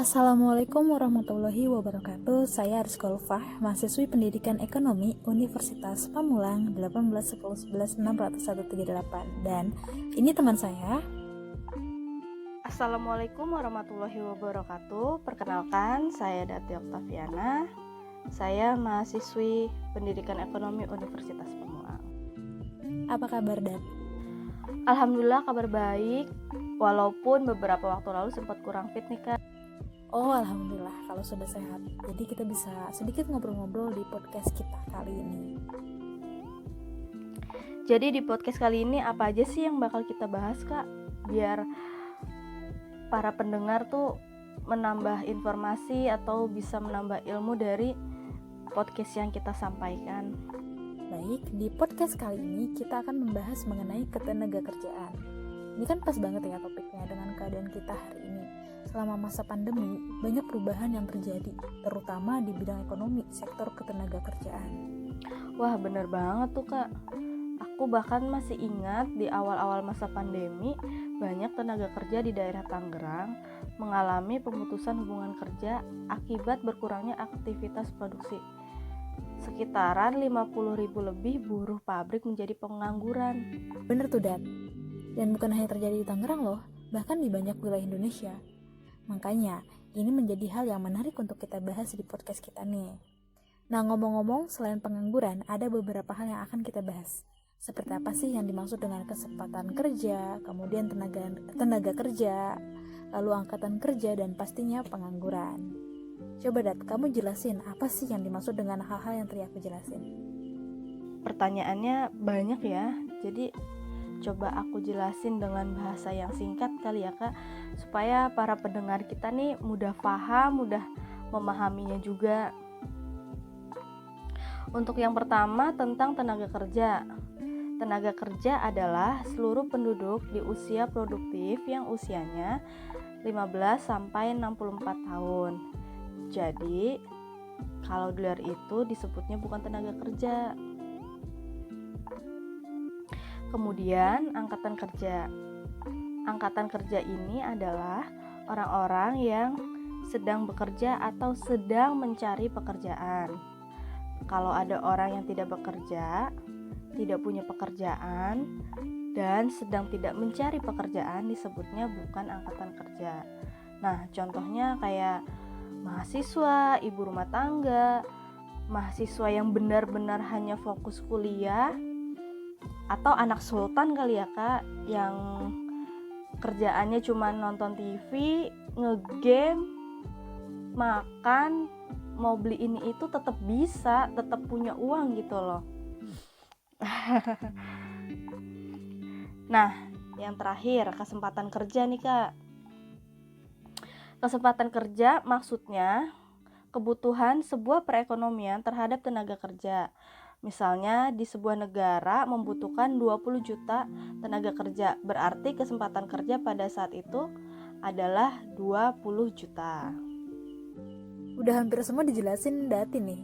Assalamualaikum warahmatullahi wabarakatuh. Saya Aris Golfah, mahasiswi Pendidikan Ekonomi Universitas Pamulang 18.11.11.638. Dan ini teman saya. Assalamualaikum warahmatullahi wabarakatuh. Perkenalkan, saya Dati Oktaviana. Saya mahasiswi Pendidikan Ekonomi Universitas Pamulang. Apa kabar, Dat? Alhamdulillah kabar baik, walaupun beberapa waktu lalu sempat kurang fit nih Kak. Oh, alhamdulillah kalau sudah sehat. Jadi kita bisa sedikit ngobrol-ngobrol di podcast kita kali ini. Jadi di podcast kali ini apa aja sih yang bakal kita bahas Kak? Biar para pendengar tuh menambah informasi atau bisa menambah ilmu dari podcast yang kita sampaikan. Baik, di podcast kali ini kita akan membahas mengenai ketenagakerjaan. Ini kan pas banget ya topiknya dengan keadaan kita hari ini. Selama masa pandemi, banyak perubahan yang terjadi, terutama di bidang ekonomi, sektor ketenagakerjaan. Wah, bener banget tuh Kak. Aku bahkan masih ingat di awal-awal masa pandemi, banyak tenaga kerja di daerah Tangerang mengalami pemutusan hubungan kerja akibat berkurangnya aktivitas produksi. Sekitaran 50.000 lebih buruh pabrik menjadi pengangguran. Bener tuh, Dat. Dan bukan hanya terjadi di Tangerang loh, bahkan di banyak wilayah Indonesia. Makanya, ini menjadi hal yang menarik untuk kita bahas di podcast kita nih. Nah, ngomong-ngomong, selain pengangguran, ada beberapa hal yang akan kita bahas. Seperti apa sih yang dimaksud dengan kesempatan kerja, kemudian tenaga kerja, lalu angkatan kerja, dan pastinya pengangguran. Coba, Dat, kamu jelasin apa sih yang dimaksud dengan hal-hal yang tadi aku jelasin? Pertanyaannya banyak ya, jadi coba aku jelasin dengan bahasa yang singkat kali ya Kak, supaya para pendengar kita nih mudah paham, mudah memahaminya juga. Untuk yang pertama tentang tenaga kerja. Tenaga kerja adalah seluruh penduduk di usia produktif yang usianya 15-64 tahun. Jadi, kalau di luar itu disebutnya bukan tenaga kerja. Kemudian, angkatan kerja. Angkatan kerja ini adalah orang-orang yang sedang bekerja atau sedang mencari pekerjaan. Kalau ada orang yang tidak bekerja, tidak punya pekerjaan, dan sedang tidak mencari pekerjaan, disebutnya bukan angkatan kerja. Nah, contohnya kayak mahasiswa, ibu rumah tangga, mahasiswa yang benar-benar hanya fokus kuliah, atau anak sultan kali ya Kak, yang kerjaannya cuma nonton TV, ngegame, makan, mau beli ini itu tetap bisa, tetap punya uang gitu loh. Nah, yang terakhir kesempatan kerja nih Kak. Kesempatan kerja maksudnya kebutuhan sebuah perekonomian terhadap tenaga kerja. Misalnya di sebuah negara membutuhkan 20 juta tenaga kerja, berarti kesempatan kerja pada saat itu adalah 20 juta. Udah hampir semua dijelasin Dati nih.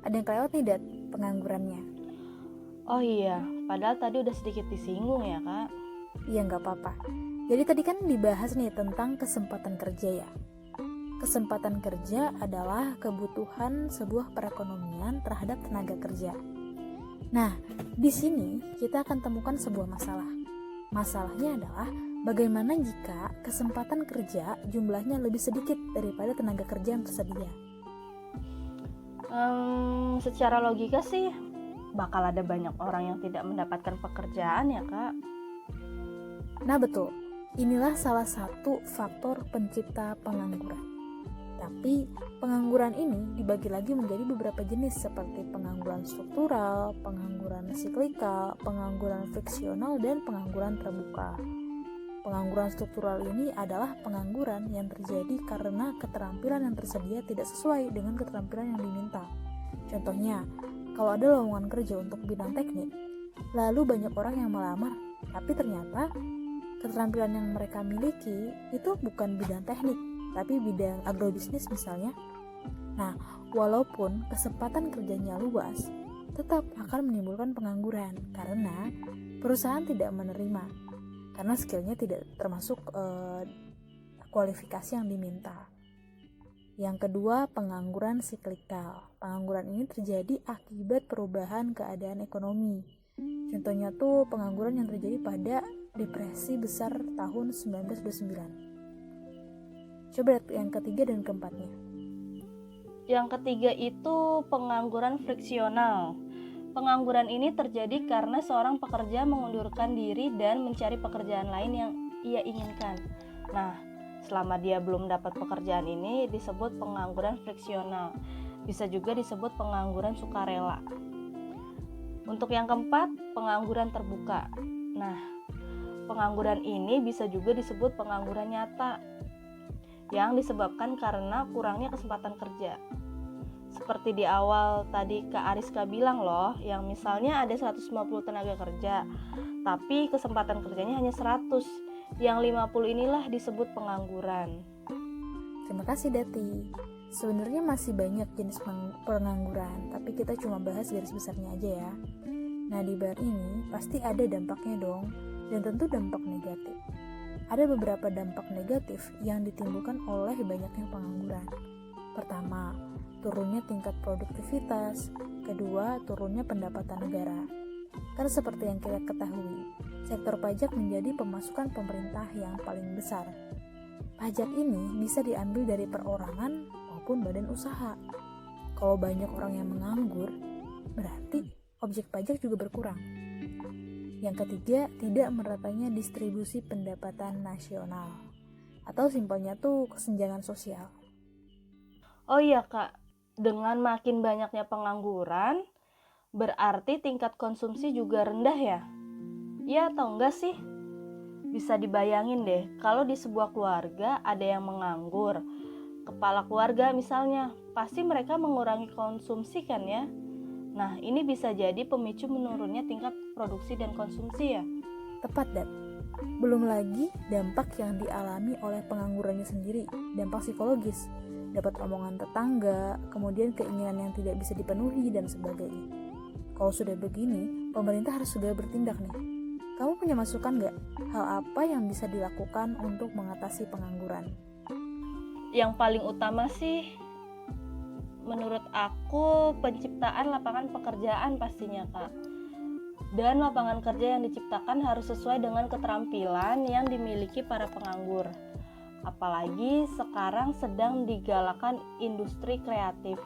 Ada yang kelewat nih, Dat, penganggurannya. Oh iya, padahal tadi udah sedikit disinggung ya Kak. Iya, nggak apa-apa. Jadi tadi kan dibahas nih tentang kesempatan kerja ya. Kesempatan kerja adalah kebutuhan sebuah perekonomian terhadap tenaga kerja. Nah, di sini kita akan temukan sebuah masalah. Masalahnya adalah bagaimana jika kesempatan kerja jumlahnya lebih sedikit daripada tenaga kerja yang tersedia. Secara logika sih bakal ada banyak orang yang tidak mendapatkan pekerjaan ya Kak. Nah betul, inilah salah satu faktor pencipta pengangguran. Tapi pengangguran ini dibagi lagi menjadi beberapa jenis seperti pengangguran struktural, pengangguran siklikal, pengangguran friksional, dan pengangguran terbuka. Pengangguran struktural ini adalah pengangguran yang terjadi karena keterampilan yang tersedia tidak sesuai dengan keterampilan yang diminta. Contohnya, kalau ada lowongan kerja untuk bidang teknik, lalu banyak orang yang melamar, tapi ternyata keterampilan yang mereka miliki itu bukan bidang teknik, tapi bidang agrobisnis misalnya. Nah, walaupun kesempatan kerjanya luas, tetap akan menimbulkan pengangguran karena perusahaan tidak menerima, karena skillnya tidak termasuk kualifikasi yang diminta. Yang kedua, pengangguran siklikal. Pengangguran ini terjadi akibat perubahan keadaan ekonomi. Contohnya tuh pengangguran yang terjadi pada depresi besar tahun 1929. Coba lihat yang ketiga dan keempatnya. Yang ketiga itu pengangguran friksional. Pengangguran ini terjadi karena seorang pekerja mengundurkan diri dan mencari pekerjaan lain yang ia inginkan. Nah, selama dia belum dapat pekerjaan ini disebut pengangguran friksional. Bisa juga disebut pengangguran sukarela. Untuk yang keempat, pengangguran terbuka. Nah, pengangguran ini bisa juga disebut pengangguran nyata yang disebabkan karena kurangnya kesempatan kerja. Seperti di awal tadi Kak Ariska bilang loh, yang misalnya ada 150 tenaga kerja, tapi kesempatan kerjanya hanya 100. Yang 50 inilah disebut pengangguran. Terima kasih Dati. Sebenarnya masih banyak jenis pengangguran, tapi kita cuma bahas garis besarnya aja ya. Nah, di bar ini pasti ada dampaknya dong, dan tentu dampak negatif. Ada beberapa dampak negatif yang ditimbulkan oleh banyaknya pengangguran. Pertama, turunnya tingkat produktivitas. Kedua, turunnya pendapatan negara. Karena seperti yang kita ketahui, sektor pajak menjadi pemasukan pemerintah yang paling besar. Pajak ini bisa diambil dari perorangan maupun badan usaha. Kalau banyak orang yang menganggur, berarti objek pajak juga berkurang. Yang ketiga, tidak meratanya distribusi pendapatan nasional. Atau simpelnya tuh kesenjangan sosial. Oh iya Kak, dengan makin banyaknya pengangguran, berarti tingkat konsumsi juga rendah ya? Iya atau enggak sih? Bisa dibayangin deh, kalau di sebuah keluarga ada yang menganggur, kepala keluarga misalnya, pasti mereka mengurangi konsumsi kan ya? Nah, ini bisa jadi pemicu menurunnya tingkat produksi dan konsumsi ya? Tepat, Dat. Belum lagi dampak yang dialami oleh penganggurannya sendiri, dampak psikologis, dapat omongan tetangga, kemudian keinginan yang tidak bisa dipenuhi, dan sebagainya. Kalau sudah begini, pemerintah harus segera bertindak nih. Kamu punya masukan nggak? Hal apa yang bisa dilakukan untuk mengatasi pengangguran? Yang paling utama sih, menurut aku penciptaan lapangan pekerjaan pastinya Kak. Dan lapangan kerja yang diciptakan harus sesuai dengan keterampilan yang dimiliki para penganggur. Apalagi sekarang sedang digalakan industri kreatif.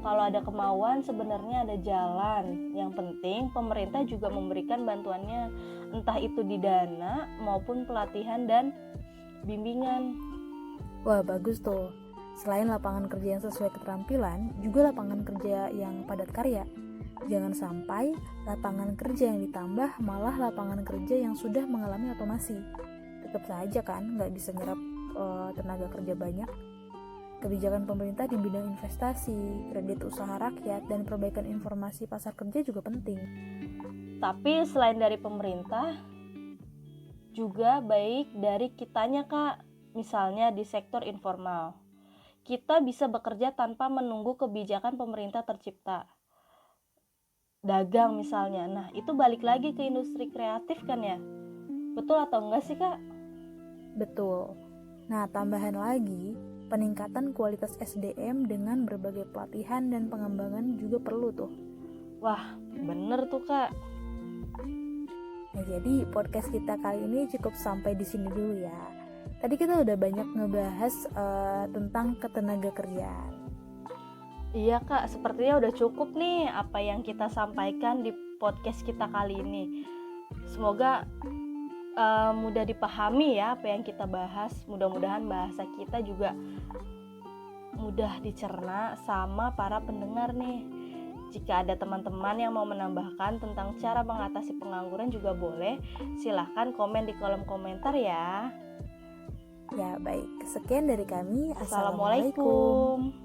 Kalau ada kemauan sebenarnya ada jalan. Yang penting pemerintah juga memberikan bantuannya, entah itu di dana maupun pelatihan dan bimbingan. Wah, bagus tuh. Selain lapangan kerja yang sesuai keterampilan, juga lapangan kerja yang padat karya. Jangan sampai lapangan kerja yang ditambah malah lapangan kerja yang sudah mengalami otomasi. Tetap saja kan nggak bisa nyerap tenaga kerja banyak. Kebijakan pemerintah di bidang investasi, kredit usaha rakyat, dan perbaikan informasi pasar kerja juga penting. Tapi selain dari pemerintah, juga baik dari kitanya Kak. Misalnya di sektor informal. Kita bisa bekerja tanpa menunggu kebijakan pemerintah tercipta. Dagang misalnya, nah itu balik lagi ke industri kreatif kan ya? Betul atau enggak sih Kak? Betul. Nah, tambahan lagi, peningkatan kualitas SDM dengan berbagai pelatihan dan pengembangan juga perlu tuh. Wah, bener tuh Kak. Nah, jadi podcast kita kali ini cukup sampai di sini dulu ya. Tadi kita udah banyak ngebahas tentang ketenaga kerjaan. Iya Kak, sepertinya udah cukup nih apa yang kita sampaikan di podcast kita kali ini. Semoga mudah dipahami ya apa yang kita bahas. Mudah-mudahan bahasa kita juga mudah dicerna sama para pendengar nih. Jika ada teman-teman yang mau menambahkan tentang cara mengatasi pengangguran juga boleh. Silahkan komen di kolom komentar ya. Ya baik, sekian dari kami. Assalamualaikum.